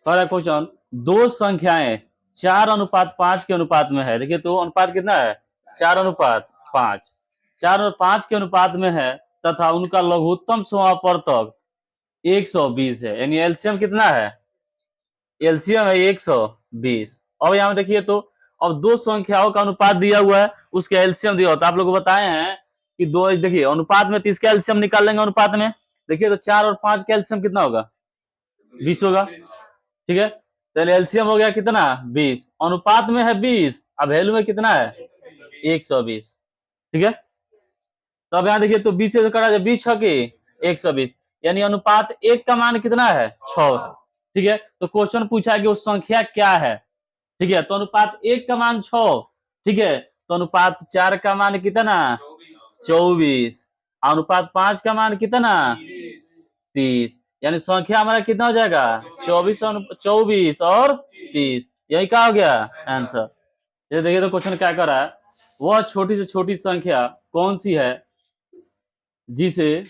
पहला क्वेश्चन, दो संख्याएं 4:5 के अनुपात में है। देखिए तो अनुपात कितना है, 4:5। 4:5 के अनुपात में है तथा उनका लघुत्तम समापवर्तक 120 है, यानी एलसीएम कितना है, एलसीएम है 120। अब यहाँ देखिए तो अब दो संख्याओं का अनुपात दिया हुआ है, उसके एलसीएम दिया होता है। आप लोग को बताए हैं कि दो, देखिए अनुपात में तो इसका एलसीएम निकाल लेंगे अनुपात में। देखिए तो 4 और 5 का एलसीएम कितना होगा, 20 होगा। ठीक है, चलिए एलसीएम हो गया कितना, 20। अनुपात में है 20, अब वैल्यू में कितना है, 120। ठीक है, तो अब यहाँ देखिए तो 20 से कटा जाए, 20 छके 120, यानी अनुपात 1 का मान कितना है, 6। ठीक है, तो क्वेश्चन पूछा कि वो संख्या क्या है। ठीक है, तो अनुपात 1 का मान 6। ठीक है, तो अनुपात 4 का मान कितना, 24। अनुपात 5 का मान कितना, 30। यानी संख्या हमारा कितना हो जाएगा, 24 और 30। यही क्या हो गया आंसर। ये देखिए तो क्वेश्चन क्या कर रहा है, वह छोटी से छोटी संख्या कौन सी है जिसे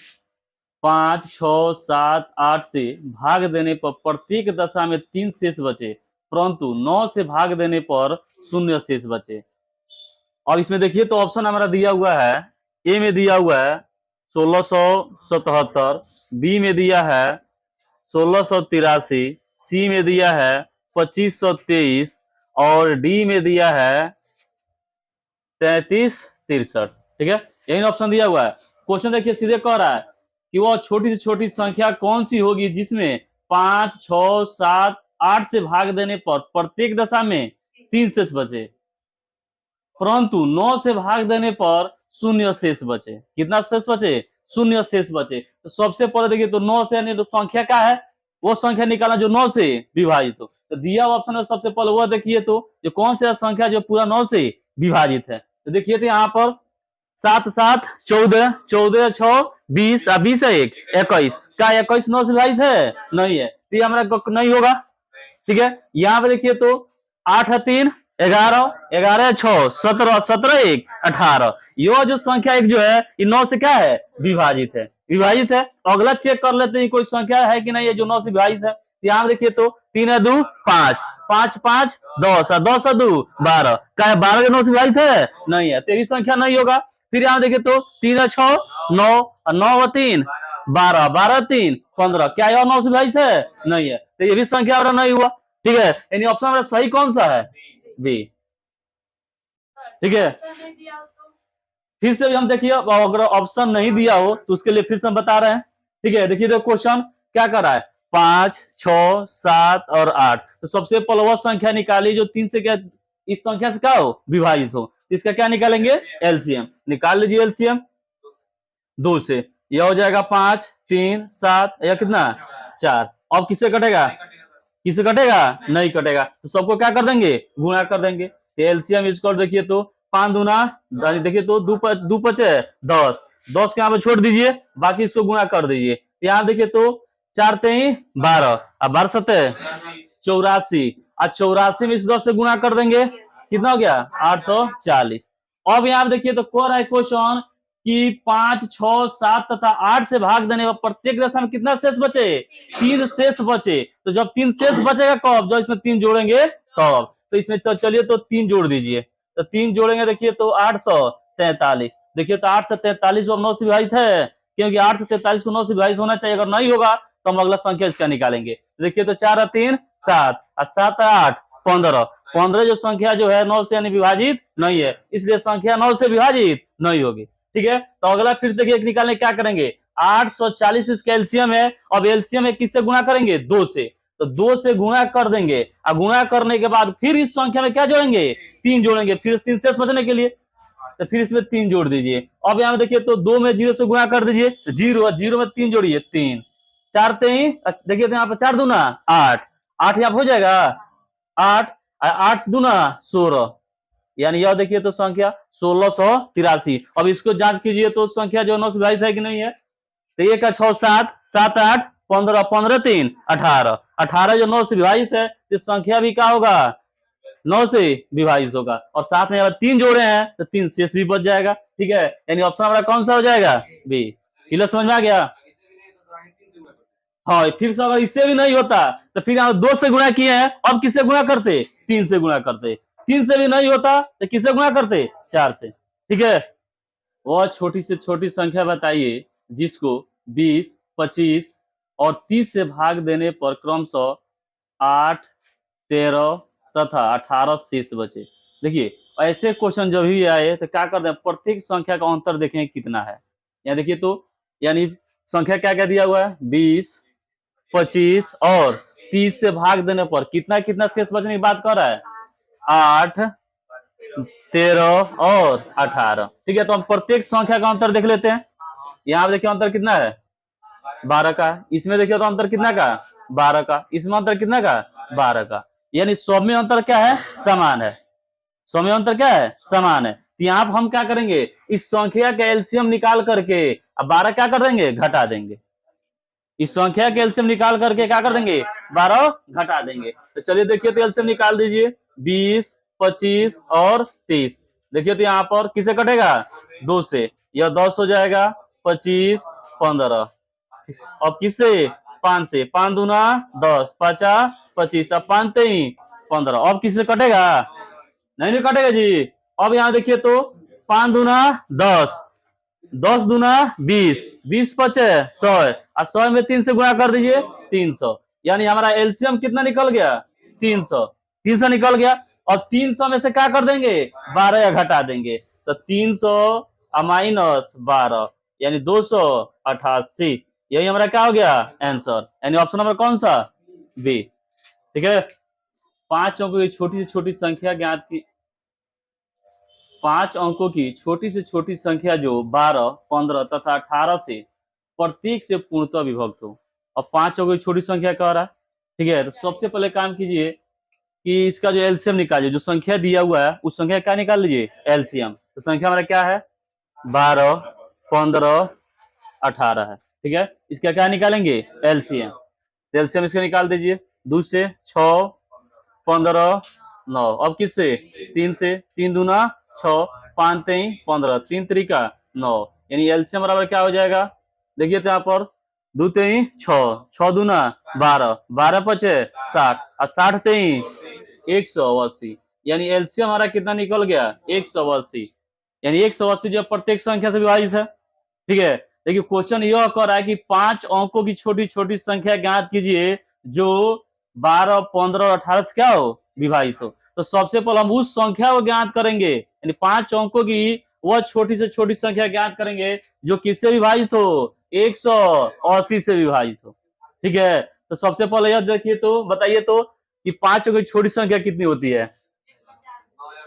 5, 6, 7, 8 से भाग देने पर प्रत्येक दशा में 3 शेष बचे, परंतु 9 से भाग देने पर 0 शेष बचे। और इसमें देखिए तो ऑप्शन हमारा दिया हुआ है, ए में दिया हुआ है 1677, बी में दिया है 1683, सी में दिया है 2523 और डी में दिया है 3363। ठीक है, यही ऑप्शन दिया हुआ है। क्वेश्चन देखिए सीधे कह रहा है कि वह छोटी से छोटी संख्या कौन सी होगी जिसमें 5, 6, 7, 8 से भाग देने पर प्रत्येक दशा में 3 शेष बचे, परंतु 9 से भाग देने पर 0 शेष बचे। कितना शेष बचे, 0 शेष बचे। तो सबसे पहले देखिए तो 9 से यानी तो संख्या क्या है, वो संख्या निकालना जो 9 से विभाजित हो। तो दिया हुआ ऑप्शन में सबसे पहले वह देखिए तो जो कौन सा संख्या जो पूरा 9 से विभाजित है। तो देखिए तो यहाँ पर 7 7 14, 14 6 20, 20 1 21। क्या 21 9 से विभाजित है, नहीं है, तो ये हमारा नहीं होगा। ठीक है, यहाँ पे देखिए तो 8 3 11, 11 6 17, 17 1 18। यह जो संख्या एक जो है ये 9 से क्या है, विभाजित है, विभाजित है। अगला चेक कर लेते हैं कोई संख्या है कि नहीं है जो 9 से विभाजित है। यहाँ देखिए तो 3 2 5, 5 5 10, 10 2 12। क्या है 12 के 9 से विभाजित है, नहीं है, तेरी संख्या नहीं होगा। फिर यहाँ देखिए तो 3 6 9, 9 3 12, 12 3 15। क्या यह 9 से विभाजित है, नहीं है, तो ये भी संख्या हमारा नहीं हुआ। ठीक है, यानी ऑप्शन हमारा सही कौन सा है, बी। ठीक है, फिर से भी हम देखिए अगर ऑप्शन नहीं दिया हो तो उसके लिए फिर से हम बता रहे हैं। ठीक है, देखिए तो क्वेश्चन क्या कर रहा है, 5, 6, 7 और 8। तो सबसे पहले वह संख्या निकाली जो 3 से क्या, इस संख्या से क्या हो, विभाजित हो। इसका क्या निकालेंगे, एलसीएम निकाल लीजिए। एलसीएम 2 से यह हो जाएगा 5 3 7 या कितना 4। अब किससे कटेगा, किससे कटेगा, नहीं कटेगा, तो सबको क्या कर देंगे, गुणा कर देंगे। तो एलसीएम इसको देखिए तो 5 दूना, देखिए तो 2 पचे 10, 10 के यहाँ पे छोड़ दीजिए, बाकी इसको गुणा कर दीजिए। यहाँ देखिए तो 4 3 12, अब 12 7 84, और 84 में इस 10 से गुणा कर देंगे, कितना हो गया 840। अब यहाँ देखिए तो कह रहा है क्वेश्चन कि 5, 6, 7 तथा 8 से भाग देने पर प्रत्येक दशा में कितना शेष बचे, 3 शेष बचे। तो जब 3 शेष बचेगा कब, जब इसमें 3 जोड़ेंगे तब। तो इसमें तो चलिए तो 3 जोड़ दीजिए, तो 3 जोड़ेंगे देखिए तो 843। देखिए तो 843 अब 9 से विभाजित है, क्योंकि 843 को 9 से विभाजित होना चाहिए। अगर नहीं होगा तो हम अगला संख्या इसका निकालेंगे। देखिए तो 4 3 7 और 7 8 15। 15 जो संख्या जो है 9 से यानी विभाजित नहीं है, इसलिए संख्या 9 से विभाजित नहीं होगी। ठीक है, तो अगला फिर देखिए निकालने क्या करेंगे, 840 इसका एलसीएम है। अब एलसीएम में किससे गुणा करेंगे, 2 से, तो 2 से गुणा कर देंगे। और गुणा करने के बाद फिर इस संख्या में क्या जोड़ेंगे, 3 जोड़ेंगे, फिर 3 शेष बचने के लिए, तो फिर इसमें 3 जोड़ दीजिए। अब यहाँ देखिए तो 2 में 0 से गुणा कर दीजिए, तो 0, 0 में 3 जोड़िए 3, 4 3, देखिए तो यहाँ पर 4 दूना 8, 8 यहाँ हो जाएगा 8, 8 दूना 16, यानी यह देखिए तो संख्या 1683। अब इसको जांच कीजिए तो संख्या जो 9 से विभाजित है कि नहीं है। तो 1 6 7 7 8 15, 15 3 18, 18 जो 9 से विभाजित है, तो संख्या भी क्या होगा, 9 से विभाजित होगा। और साथ में अगर 3 जोड़े हैं तो 3 शेष भी बच जाएगा। ठीक है, यानी ऑप्शन हमारा कौन सा हो जाएगा, बी। क्लियर, समझ में आ गया। हाँ, फिर से अगर इससे भी नहीं होता तो फिर यहाँ 2 से गुणा किए हैं, अब किससे गुणा करते? 3 से गुणा करते। 3 से भी नहीं होता तो किससे गुणा करते? 4 से। ठीक है, वह छोटी से छोटी संख्या बताइए जिसको 20, 25 और 30 से भाग देने पर क्रमशः 8, 13 तथा 18 शेष बचे। देखिए, ऐसे क्वेश्चन जब भी आए तो क्या करते हैं, प्रत्येक संख्या का अंतर देखें कितना है। यहाँ देखिए तो, यानी संख्या क्या क्या दिया हुआ है, 20, 25 और 30 से भाग देने पर कितना कितना शेष बचने की बात कर रहा है, 8, 13 और 18। ठीक है, तो हम प्रत्येक संख्या का अंतर देख लेते हैं। यहाँ देखिए अंतर कितना है, 12 का। इसमें देखिए तो अंतर कितना का, 12 का। इसमें अंतर कितना का, 12 का। यानी सब में अंतर क्या है, समान है। सब में अंतर क्या है, समान है। तो यहाँ पर हम क्या करेंगे, इस संख्या का एलसीएम निकाल करके अब 12 क्या कर देंगे, घटा देंगे। इस संख्या के एलसीएम निकाल करके क्या कर देंगे, 12 घटा देंगे। तो चलिए देखिए, तो एलसीएम निकाल दीजिए, 20, 25 और 30। देखिए तो यहाँ पर किसे कटेगा, 2 से, यह 10 हो जाएगा, 25, 15। अब किससे, 5 से, 5 दूना 10, 50, 25, अब 5 3 15। अब किससे कटेगा, नहीं कटेगा जी। अब यहाँ देखिए तो 5 दूना 10, 10 दूना 20, 20 पचे 100 और 100 में 3 से गुणा कर दीजिए, 300। यानी हमारा एलसीएम कितना निकल गया, 300। 300 निकल गया। और 300 में से क्या कर देंगे, 12 घटा देंगे। तो 300 माइनस 12 यानी 288। यही हमारा क्या हो गया, आंसर। यानी ऑप्शन नंबर कौन सा, बी। ठीक है, 5 अंकों की छोटी से छोटी संख्या ज्ञात की, 5 अंकों की छोटी से छोटी संख्या जो 12, 15 तथा 18 से प्रत्येक से पूर्णतः विभक्त हो। अब 5 अंकों की छोटी संख्या कह रहा है। ठीक है, तो सबसे पहले काम कीजिए कि इसका जो एलसीएम निकालिए, जो संख्या दिया हुआ है उस संख्या क्या निकाल लीजिए, एलसीएम। तो संख्या हमारा क्या है, 12, 15, 18 है। ठीक है, इसका क्या निकालेंगे, एलसीएम। एलसीएम इसका निकाल दीजिए, 2 से 6, 15, 9। अब किससे, 3 से, 3 दूना 6, 5 3 15, 3 3 9। यानी एलसीएम बराबर क्या हो जाएगा, देखिए तो यहाँ पर 2 3 6, 6 दूना 12, 12 पचे 60 और 60 3 180। यानी एलसीएम हमारा कितना निकल गया, 180। यानी 180 जो प्रत्येक संख्या से विभाजित है। ठीक है, देखिए क्वेश्चन यह कर रहा है कि 5 अंकों की छोटी छोटी संख्या ज्ञात कीजिए जो 12, 15 और 18 से क्या हो, विभाजित हो। तो सबसे पहले हम उस संख्या को ज्ञात करेंगे, यानी 5 अंकों की वह छोटी से छोटी संख्या ज्ञात करेंगे जो किससे विभाजित हो, 180 से विभाजित हो। ठीक है, तो सबसे पहले यह देखिए तो बताइए तो कि 5 अंकों की छोटी संख्या कितनी होती है,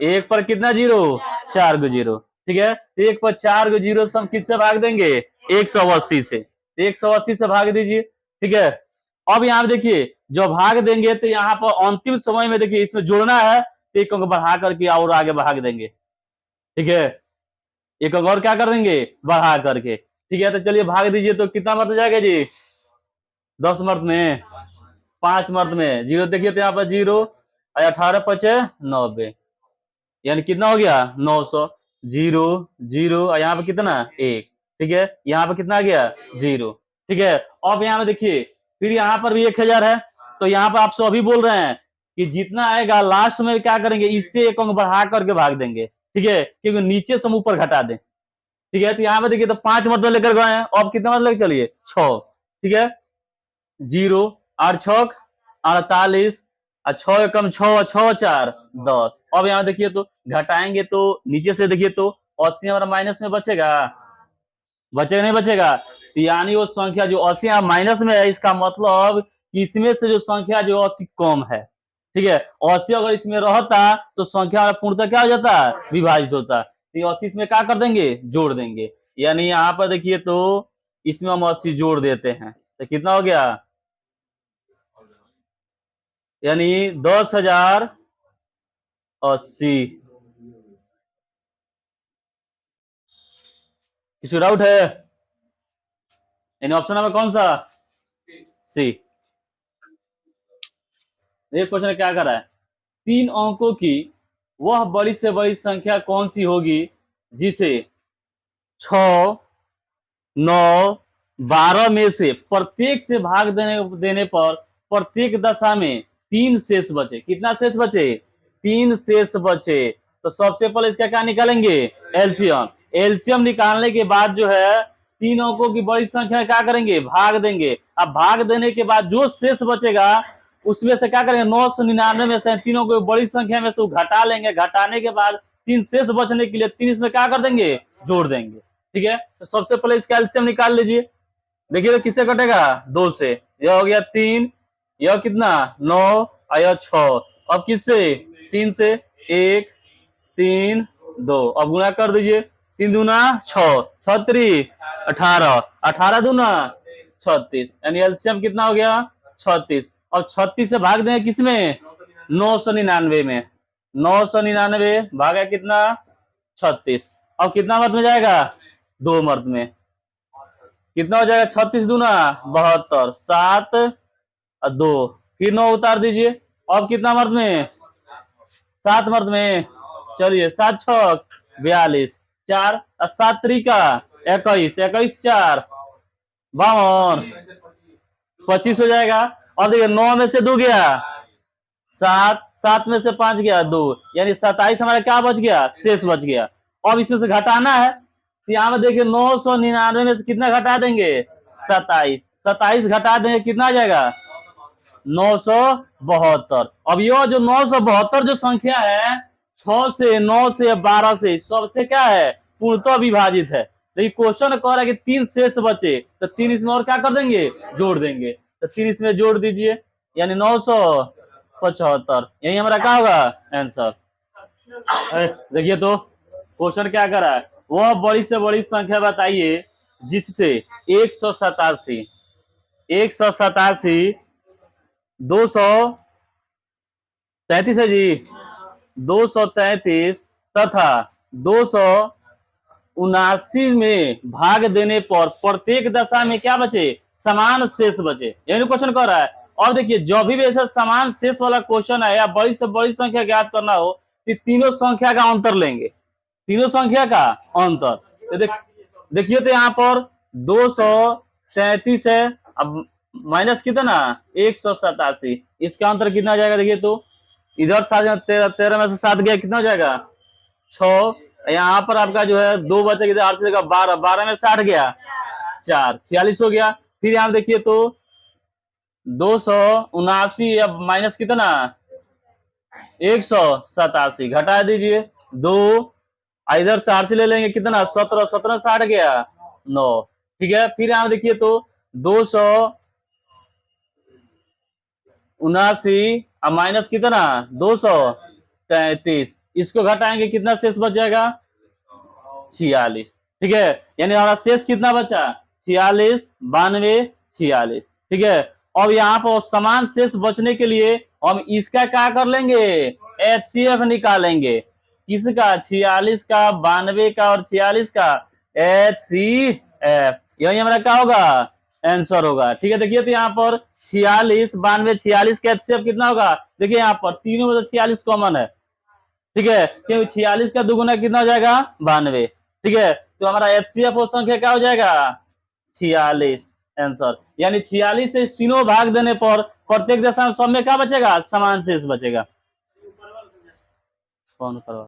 1 पर कितना जीरो, 4 गो जीरो। ठीक है, 1 पर 4 गो जीरो से हम किससे भाग देंगे, 180 से। 180 से भाग दीजिए। ठीक है, अब यहाँ देखिए जो भाग देंगे तो यहाँ पर अंतिम समय में देखिए इसमें जोड़ना है, तो एक अंक बढ़ा करके और आगे भाग देंगे। ठीक है, एक अंक और क्या कर देंगे, बढ़ा करके। ठीक है, तो चलिए भाग दीजिए, तो कितना मर्द जाएगा जी, 10 मर्द में, 5 मर्द में जीरो। देखिए तो यहाँ पर जीरो, 18 पचे 90, यानी कितना हो गया, 900। जीरो जीरो, यहाँ पे कितना, 1। ठीक है, यहाँ पे कितना आ गया, 0। ठीक है, अब यहाँ पे देखिए फिर यहाँ पर भी 1000 है। तो यहाँ पर आप सब अभी बोल रहे हैं कि जितना आएगा लास्ट में क्या करेंगे, इससे एक अंक बढ़ा करके भाग देंगे। ठीक है, क्योंकि नीचे से हम ऊपर घटा दें। ठीक है, तो यहाँ पे देखिए तो 5 मतलब लेकर गए हैं, अब कितना मतलब लेकर चलिए, 6। ठीक है, 0, 8 छक 48, 6 एकम 6, 6 4 10। अब यहाँ देखिए तो घटाएंगे तो नीचे से देखिए तो 80 हमारा माइनस में बचेगा, बचेगा नहीं बचेगा। तो यानी वो संख्या जो 80 यहाँ माइनस में है, इसका मतलब कि इसमें से जो संख्या जो 80 कम है। ठीक है, 80 अगर इसमें रहता तो संख्या पूर्णतः क्या हो जाता, विभाजित होता। तो 80 इसमें क्या कर देंगे, जोड़ देंगे। यानी यहाँ पर देखिए तो इसमें हम 80 जोड़ देते हैं, तो कितना हो गया, यानी 10,080। किसी डाउट है, यानी ऑप्शन नंबर कौन सा, सी। ये क्वेश्चन क्या कर रहा है, 3 अंकों की वह बड़ी से बड़ी संख्या कौन सी होगी जिसे 6, 9, 12 में से प्रत्येक से भाग देने पर प्रत्येक दशा में 3 शेष बचे। कितना शेष बचे? 3 शेष बचे। तो सबसे पहले इसका क्या निकालेंगे? एलसीएम। एलसीएम निकालने के बाद जो है 3 अंकों की बड़ी संख्या में क्या करेंगे? भाग देंगे। अब भाग देने के बाद जो शेष बचेगा उसमें से क्या करेंगे? 999 में से तीनों को बड़ी संख्या में से घटा लेंगे। घटाने के बाद 3 शेष बचने के लिए 3 इसमें क्या कर देंगे? जोड़ देंगे। ठीक है, तो सबसे पहले इसका एलसीएम निकाल लीजिए। देखिए तो किससे कटेगा? 2 से। यह हो गया 3, यह कितना? 9 और यह 6। अब किससे? 3 से। 1 3 2। अब गुणा कर दीजिए। 3 दूना 6, 6 3 18, 18 दूना 36, यानी एलसीएम कितना हो गया? 36। अब 36 से भाग दें किसमें? 999 में। 999 भागा कितना? 36। अब कितना मर्द में जाएगा? 2 मर्द में। कितना हो जाएगा? 36 दूना 72, 7 और 2, फिर 9 उतार दीजिए। अब कितना मर्द में? 7 मर्द में। चलिए 7 6 42, 4 और 7 त्रिका 21, 21 4 52, 25 हो जाएगा। और देखिए 9 में से 2 गया 7, 7 में से 5 गया 2, यानी 27 हमारा क्या बच गया? शेष बच गया। अब इसमें से घटाना है तो यहाँ में देखिए 999 में से कितना घटा देंगे? 27। 27 घटा देंगे कितना आ जाएगा? 972। अब यह जो 972 जो संख्या है 6 से 9 से 12 से सबसे क्या है? पूर्णतः विभाजित है। लेकिन क्वेश्चन कह रहा है कि 3 शेष बचे, तो 3 इसमें और क्या कर देंगे? जोड़ देंगे। तो 3 इसमें जोड़ दीजिए, यानी 975। यही हमारा क्या होगा? आंसर। देखिए तो क्वेश्चन क्या कर रहा है? वह बड़ी से बड़ी संख्या बताइए जिससे 187, 233 है जी, 233 तथा 279 में भाग देने पर प्रत्येक दशा में क्या बचे? समान शेष बचे। यही क्वेश्चन कर रहा है। और देखिए जब भी ऐसा समान शेष वाला क्वेश्चन है या बड़ी से बड़ी संख्या ज्ञात करना हो तो तीनों संख्या का अंतर लेंगे। तीनों संख्या का अंतर तो देखिए तो यहाँ पर 233 है, अब माइनस कितना? 187। इसका अंतर कितना आ जाएगा? देखिए तो इधर 7 13, 13 में से 7 गया कितना हो जाएगा? 6। यहाँ पर आपका जो है 2 बचे, इधर 8 से 12, 12 में 60 गया 4, 46 हो गया। फिर यहाँ देखिए तो 279 अब माइनस कितना? 187, घटा दीजिए 2, इधर 4 से ले लेंगे कितना? 17, 17 60 गया 9। ठीक है, फिर यहाँ देखिए तो 279 अब माइनस कितना? 233, इसको घटाएंगे कितना शेष बच जाएगा? 46। ठीक है, यानी हमारा शेष कितना बचा? 46, 92, 46। ठीक है, अब यहाँ पर समान शेष बचने के लिए हम इसका क्या कर लेंगे? एचसीएफ निकालेंगे। किसका? 46 का, 92 का और 46 का एचसीएफ। यही हमारा क्या होगा? आंसर होगा। ठीक है, देखिए तो यहाँ पर 46, 92, 46 का एचसीएफ कितना होगा? देखिए यहाँ पर तीनों में तो 46 कॉमन है। ठीक है, क्योंकि 46 का दुगुना कितना हो जाएगा? 92। ठीक है, तो हमारा एचसीएफ संख्या क्या हो जाएगा? 46 आंसर। यानी 46 से तीनों भाग देने पर प्रत्येक दशा में सब में क्या बचेगा? समान शेष बचेगा। कौन करवा